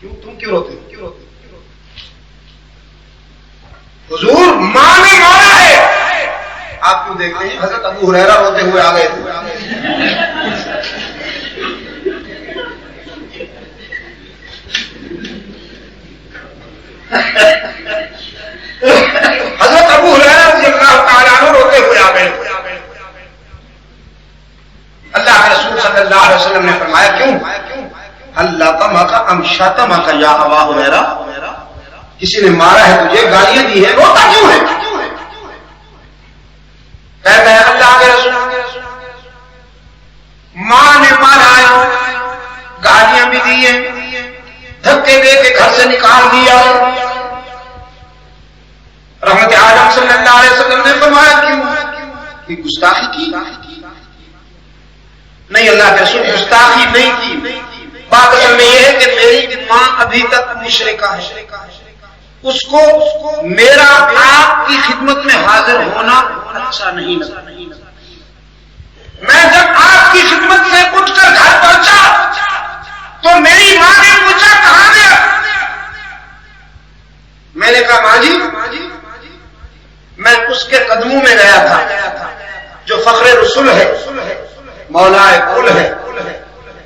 کیوں تم کیوں روتے ہو؟ حضور ماں نے مارا ہے. آپ کیوں دیکھتے ہیں؟ حضرت ابو ہریرہ روتے ہوئے آ گئے تھے. حضرت ابو ہریرہ رضی اللہ تعالیٰ عنہ روتے ہوئے آ گئے. اللہ کے رسول صلی اللہ علیہ وسلم نے فرمایا کیوں؟ اللہ تمکا ام شتمکا یا ابا ہریرہ، کسی نے مارا ہے تجھے، گالیاں دی ہے، روتا کیوں ہے؟ کہتا ہے اللہ کے رسول ماں نے مارا ہے، گالیاں بھی دی ہیں، دھکے دے کے گھر سے نکال دیا. رحمت عالم صلی اللہ علیہ وسلم نے فرمایا کیوں؟ کہ گستاخی کی؟ نہیں اللہ کے رسول گستاخی نہیں کی. بات اصل میں یہ ہے کہ میری ماں ابھی تک مشرکہ ہے، اس کو میرا آپ کی خدمت میں حاضر ہونا اچھا نہیں لگا. میں جب آپ کی خدمت سے اٹھ کر گھر پہنچا تو میری ماں نے پوچھا کہاں گیا؟ میں نے کہا ماں جی میں اس کے قدموں میں گیا تھا جو فخر رسول ہے، مولا کل ہے،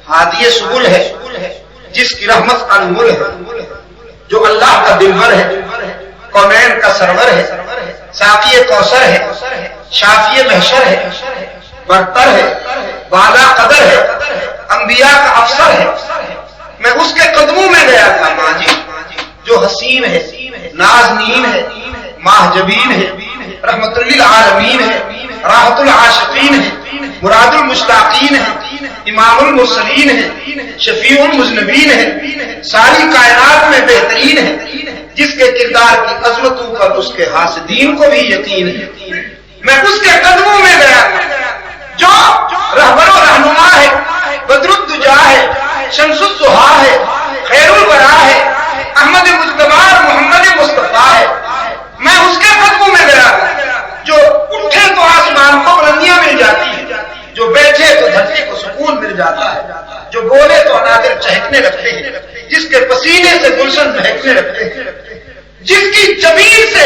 ہادی سبل ہے، جس کی رحمت انمول ہے، جو اللہ کا دلبر ہے، کونین کا سرور ہے، ساقی کوثر ہے، شافی محشر ہے، برتر ہے، بالا قدر ہے، انبیاء کا افسر ہے. میں اس کے قدموں میں گیا تھا ماں جی، جو حسین ہے، نازنین ہے، ماہ جبین ہے، رحمت للعالمین ہے، راحت العاشقین ہے، مراد المشتاقین ہے، امام المرسلین ہے، شفیع المذنبین ہے، ساری کائنات میں بہترین ہے، جس کے کردار کی عظمتوں پر اس کے حاسدین کو بھی یقین ہے. میں اس کے قدموں میں گیا جو رہبر و رہنما ہے، بدر الدجا ہے، شمس الضحیٰ ہے، خیر الورا ہے، احمد مجتبی محمد مصطفیٰ ہے. میں اس کے قدموں میں گیا جو اٹھے تو آسمان کو بلندیاں مل جاتی ہیں، جو بیٹھے تو دھرتی کو سکون مل جاتا ہے، جو بولے تو اناظر چہکنے لگتے ہیں، جس کے پسینے سے گلشن مہکنے لگتے ہیں، جس کی جبین سے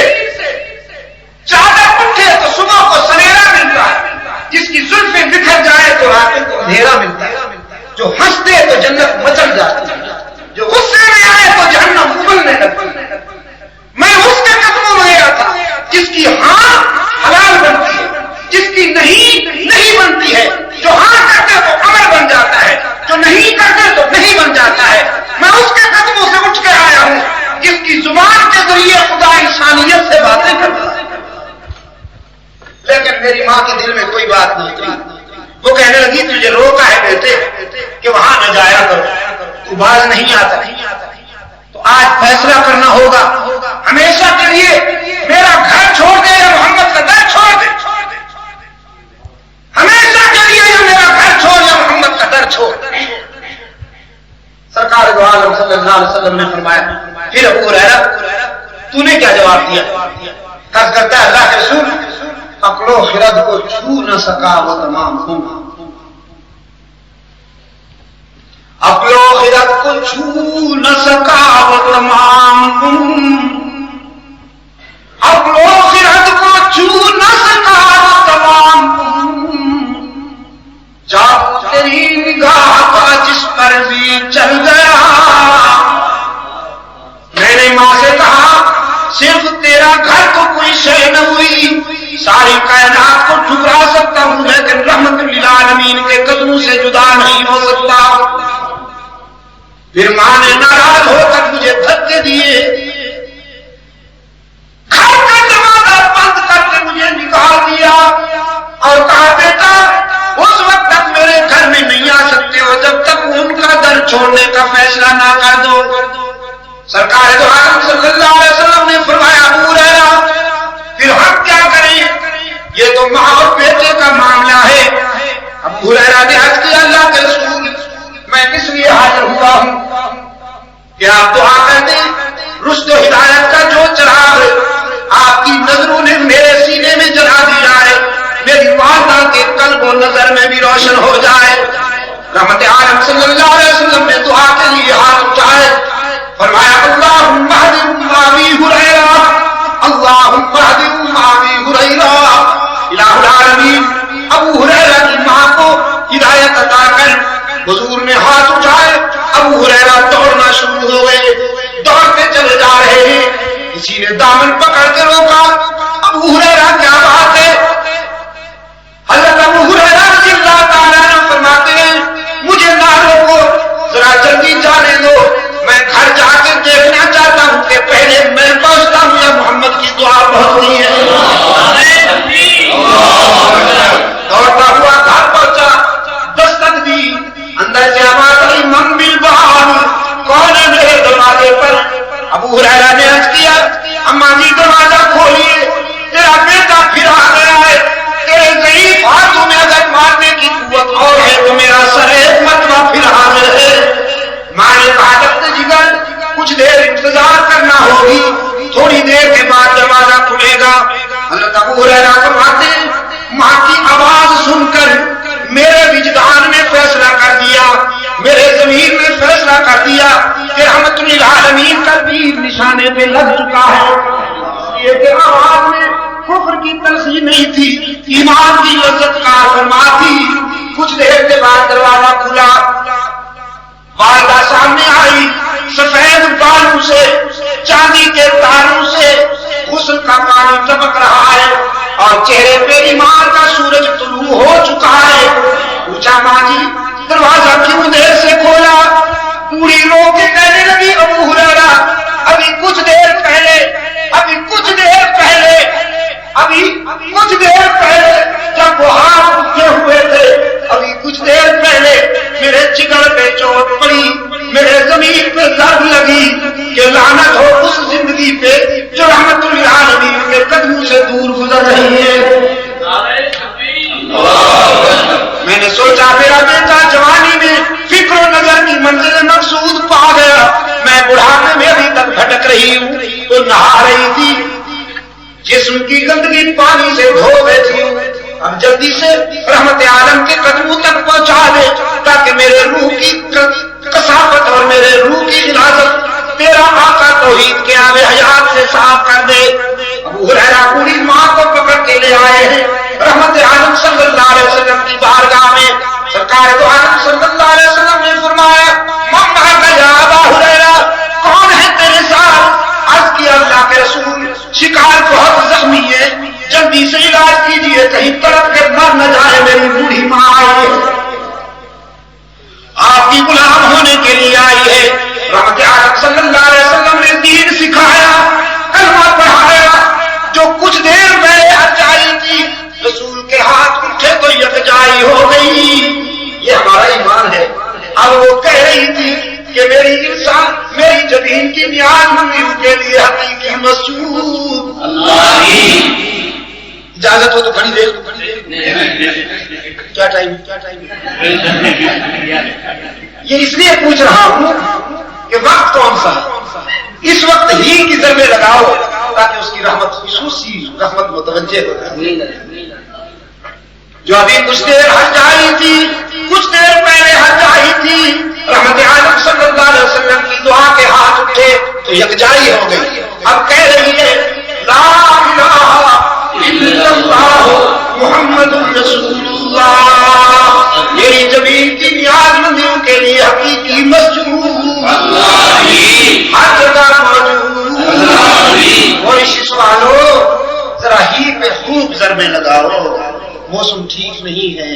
چادر اٹھے تو صبح کو سویرا ملتا ہے، جس کی زلفیں بکھر جائے تو راتوں کو اندھیرا ملتا ہے، جو ہنستے تو جنت مچل جاتی ہے، جو غصے میں آئے تو جہنم ابلنے لگتی ہے. میں اس کے قدموں میں گیا تھا جس کی ہاں حلال بنتی ہے، جس کی نہیں بنتی ہے، جو ہاں کرتے تو امر بن جاتا ہے، جو نہیں کرتے تو نہیں بن جاتا ہے. میں اس کے قدموں سے اٹھ کے آیا ہوں جس کی زبان کے ذریعے خدا انسانیت سے باتیں کرتا ہے. لیکن میری ماں کے دل میں کوئی بات نہیں تھی. وہ کہنے لگی تجھے روکا ہے بیٹے کہ وہاں نہ جایا کرو، تو باز نہیں آتا، تو آج فیصلہ کرنا ہوگا. ہمیشہ کے لیے میرا گھر چھوڑ دے یا محمد کا در چھوڑ دے، ہمیشہ کے لیے یا میرا گھر چھوڑ یا محمد کا در چھوڑ. سرکار دو عالم صلی اللہ علیہ وسلم نے فرمایا پھر ابو ہریرہ تو نے کیا جواب دیا؟ عرض کرتا ہے اللہ کے رسول عقل و خرد کو چھو نہ سکا وہ تمام ہوں، عقل و خرد کو چھو نہ سکا وہ تمام ہوں، عقل و خرد کو چھو نہ سکا وہ تمام ہوں، جب تیری نگاہ کا جس پر بھی چل گیا. میں نے ماں سے کہا صرف تیرا گھر تو کوئی شے نہ ہوئی، ساری کائنات کو ٹھکرا سکتا ہوں لیکن رحمت للعالمین کے قدموں سے جدا نہیں ہو سکتا. پھر ماں نے ناراض ہو کر مجھے دھکے دیے، گھر کا دروازہ بند کر کے مجھے نکال دیا اور کہا بیٹا اس وقت تک میرے گھر میں نہیں آ سکتے ہو جب تک ان کا در چھوڑنے کا فیصلہ نہ کر دو. سرکار دو عالم صلی اللہ علیہ وسلم نے فرمایا ابو ہریرہ پھر ہم کیا کریں؟ یہ تو ماں اور بیٹے کا معاملہ ہے. ابو ہریرہ نے عرض کیا اللہ کے رسول میں کس لیے حاضر ہوا ہوں کہ آپ دعا کر دیں رشد و ہدایت کا جو چراغ آپ کی نظروں نے میرے سینے میں جلا دیا ہے، میری والدہ کے قلب و نظر میں بھی روشن ہو جائے. رحمت عالم صلی اللہ علیہ وسلم نے دعا کے لیے ہاتھ اٹھائے. ابو ہریرہ دوڑنا شروع ہو گئے، دوڑتے چلے جا رہے ہیں، کسی نے دامن پکڑ کے روکا، ابو ہریرہ کیا بات ہے؟ حضرت ابو ہریرہ رضی اللہ تعالیٰ عنہ فرماتے ہیں مجھے نہ روکو، ذرا جلدی جانے دو، میں گھر جا کے دیکھنا چاہتا ہوں کہ پہلے میں پہنچتا ہوں یا محمد کی دعا پہنچتی ہے۔ دوڑتا ہوا گھر پہنچا، دستک دی، اندر سے آواز آئی من بالباب، کون ہے میرے دروازے پر؟ ابو ہریرہ نے عرض کیا اماں جی دروازہ کھولیے، تیرا بیٹا پھر آ گیا ہے، تیرے ضعیف ہاتھوں میں اگر مارنے کی قوت اور ہے تو میرا سر ایک مرتبہ پھر حاضر ہے۔ ماں نے کہا جگر کچھ دیر انتظار کرنا ہوگی، تھوڑی دیر کے بعد دروازہ کھلے گا۔ حضرت ابو ہریرہ فرماتے ہیں ماں کی آواز سن کر میرے وجدان نے فیصلہ کر دیا، میرے ضمیر نے فیصلہ کر دیا کہ رحمت للعالمین کا تیر نشانے پہ لگ چکا ہے۔ یہ کہ آواز میں کفر کی تلخی نہیں تھی، ایمان کی لذت کا فرما تھی۔ کچھ دیر کے بعد دروازہ کھلا، والدہ سامنے آئی، سفید بالوں سے، چاندی کے تاروں سے غسل کا پانی ٹپک رہا ہے اور چہرے پہ ایمان کا سورج طلوع ہو چکا ہے۔ پوچھا ماں جی دروازہ کیوں دیر سے کھولا؟ پوری رو کے کہنے لگی ابو ہریرہ ابھی کچھ دیر پہلے جب وہ ہاتھ اٹھے ہوئے تھے، ابھی کچھ دیر پہلے میرے جگر پہ چوٹ پڑی، میرے ضمیر پہ ضرب لگی کہ لعنت ہو اس زندگی پہ جو رحمت للعالمین کے قدموں سے دور گزر رہی ہے۔ میں نے سوچا میرا بیٹا جوانی میں فکر و نظر کی منزل مقصود پا گیا، میں بڑھاپے میں ابھی تک بھٹک رہی ہوں، تو نہا رہی تھی، جسم کی گندگی پانی سے دھو بیٹھی ہوں، اب جلدی سے رحمت عالم کے قدموں تک پہنچا دے تاکہ میرے روح کی کثافت اور میرے روح کی غلاظت تیرا آقا توحید کے آب حیات سے صاف کر دے۔ ابو ہریرہ پوری ماں کو پکڑ کے لے آئے ہیں رحمت عالم صلی اللہ علیہ وسلم کی بارگاہ میں۔ سرکار دو عالم صلی اللہ علیہ وسلم نے فرمایا مما کا یا ابا ہریرہ، کون ہے تیرے ساتھ؟ عرض کیا اللہ کے رسول شکار بہت زخمی ہے، جلدی سے علاج کیجیے، کہیں تڑپ کے مر نہ جائے، میری بوڑھی ماں آئی ہے، آپ کی غلام ہونے کے لیے آئی ہے۔ رحمت عالم صلی اللہ علیہ وسلم نے دین سکھایا، کلمہ پڑھایا، جو کچھ دیر پہلے ہچائی تھی رسول کے ہاتھ اٹھے تو یکجائی ہو گئی۔ یہ ہمارا ایمان ہے۔ اب وہ کہہ رہی تھی کہ میری جبین کی نیاز مندیوں کے لیے حقیقی مسجود اللہ۔ اجازت ہو تو گھڑی دیکھ، کیا ٹائم؟ یہ اس لیے پوچھ رہا ہوں کہ وقت کون سا ہے، اس وقت ہی کی ضربے لگاؤ تاکہ اس کی رحمت خصوصی رحمت متوجہ ہو جائے۔ جو ابھی کچھ دیر ہٹ آئی تھی، کچھ دیر پہلے ہٹ آئی تھی، رحمت عالم صلی اللہ علیہ وسلم کی دعا کے ہاتھ اٹھے تو یکجائی ہو گئی۔ اب کہہ رہی ہے لا الہ الا اللہ محمد رسول اللہ، میری زمین کی نیاز مندیوں کے لیے حقیقی مسجود ہر جگہ موجود۔ موریشیس والو ذرا ہی پہ خوب ضربے لگاؤ، موسم ٹھیک نہیں ہے،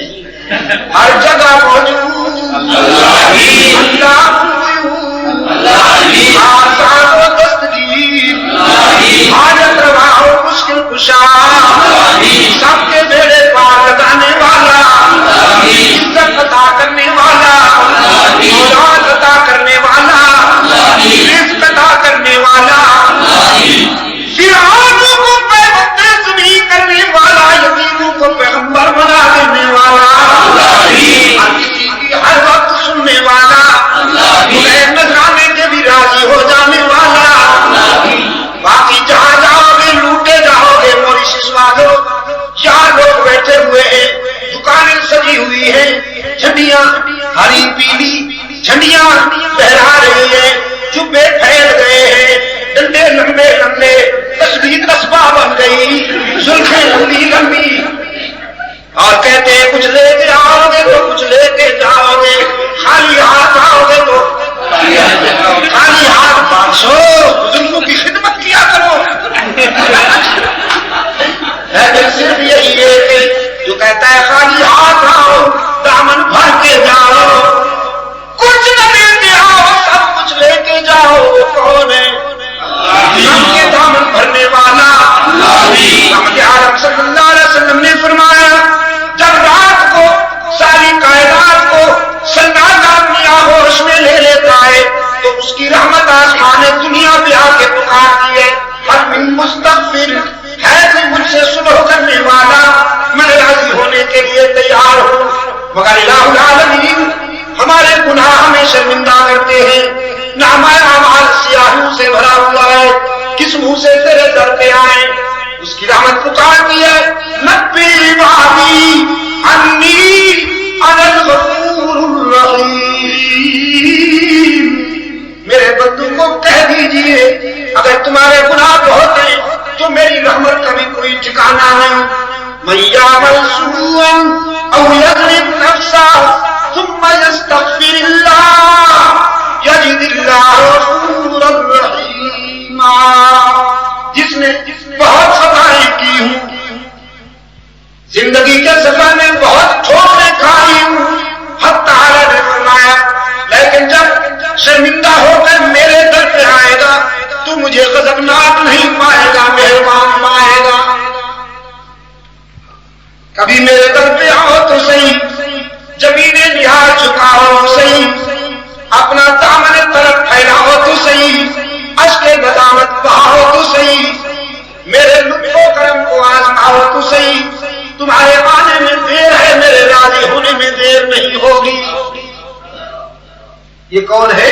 ہر جگہ موجود اللہ آسان و دستگیر، حاجت روا ہو مشکل کشا، سب کے بیڑے پار لگانے والا، عزت عطا کرنے والا، اولاد عطا کرنے والا، رزق عطا کرنے والا، فرعونوں کو پیغمبر زمین کرنے والا، یتیموں کو پیغمبر بنا دینے والا، ہر کسی کی ہر وقت سننے والا، کی رحمت آسمان دنیا پہ آ کے پکارتی ہے، ہر من مستغفر ہے کوئی مجھ سے صلح کرنے والا، میں راضی ہونے کے لیے تیار ہوں، مگر الہ العالمین ہمارے گناہ ہمیں شرمندہ کرتے ہیں، نامہ اعمال سیاہیوں سے بھرا ہوا ہے، کس منہ سے تیرے در پہ آئیں؟ اس کی رحمت پکارتی ہے، نبی عبادی انی انا الغفور الرحیم، میرے بندوں کو کہہ دیجئے اگر تمہارے گناہ بہت ہیں تو میری رحمت کا بھی کوئی ٹھکانہ نہیں، من یعمل سوءا او یظلم نفسہ ثم یستغفر اللہ یجد اللہ غفورا رحیما، جس نے بہت خطائیں کی ہوں، زندگی کے سفر میں بہت ٹھوکریں کھائی ہوں، حق تعالی نے فرمایا لیکن جب شرمندہ ہو کر میرے در پہ آئے گا تو مجھے غضبناک نہیں پائے گا، مہربان پائے گا۔ کبھی میرے در پہ آؤ تو صحیح، زمین نہاد جھکاؤ صحیح، اپنا دامن طرف پھیلاؤ تو صحیح، اشک ندامت بہاؤ تو صحیح، میرے لطف و کرم کو آزماؤ تو صحیح، تمہارے آنے میں دیر ہے، میرے راضی ہونے میں دیر نہیں ہوگی۔ یہ کون ہے؟